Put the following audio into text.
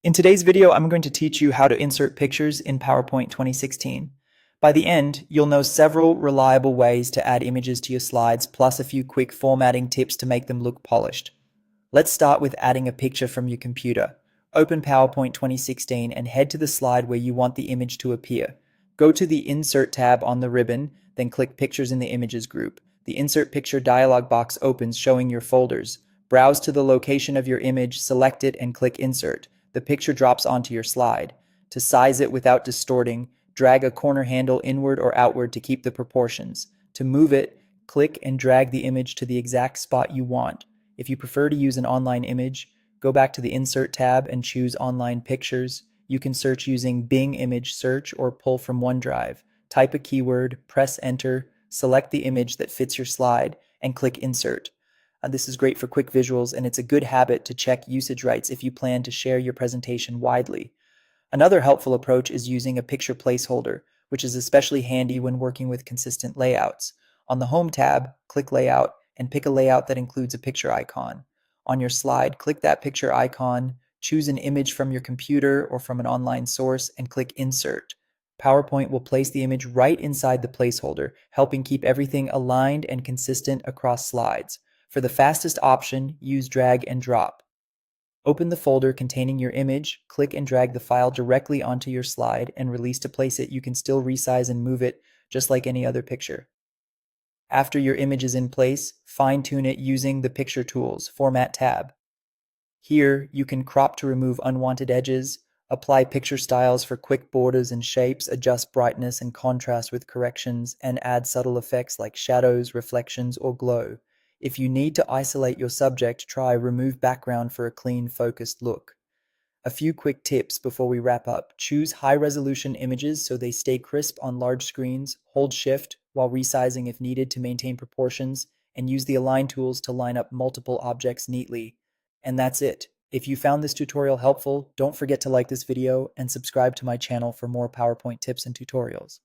In today's video, I'm going to teach you how to insert pictures in PowerPoint 2016. By the end, you'll know several reliable ways to add images to your slides, plus a few quick formatting tips to make them look polished. Let's start with adding a picture from your computer. Open PowerPoint 2016 and head to the slide where you want the image to appear. Go to the Insert tab on the ribbon, then click Pictures in the Images group. The Insert Picture dialog box opens showing your folders. Browse to the location of your image, select it, and click Insert. The picture drops onto your slide. To size it without distorting, drag a corner handle inward or outward to keep the proportions. To move it, click and drag the image to the exact spot you want. If you prefer to use an online image, go back to the Insert tab and choose Online Pictures. You can search using Bing Image Search or pull from OneDrive. Type a keyword, press Enter, select the image that fits your slide, and click Insert. This is great for quick visuals, and it's a good habit to check usage rights if you plan to share your presentation widely. Another helpful approach is using a picture placeholder, which is especially handy when working with consistent layouts. On the Home tab, click Layout and pick a layout that includes a picture icon. On your slide, click that picture icon, choose an image from your computer or from an online source, and click Insert. PowerPoint will place the image right inside the placeholder, helping keep everything aligned and consistent across slides. For the fastest option, use drag and drop. Open the folder containing your image, click and drag the file directly onto your slide, and release to place it. You can still resize and move it just like any other picture. After your image is in place, fine-tune it using the Picture Tools Format tab. Here, you can crop to remove unwanted edges, apply picture styles for quick borders and shapes, adjust brightness and contrast with corrections, and add subtle effects like shadows, reflections, or glow. If you need to isolate your subject, try Remove Background for a clean, focused look. A few quick tips before we wrap up. Choose high-resolution images so they stay crisp on large screens. Hold Shift while resizing if needed to maintain proportions, and use the Align tools to line up multiple objects neatly. And that's it. If you found this tutorial helpful, don't forget to like this video and subscribe to my channel for more PowerPoint tips and tutorials.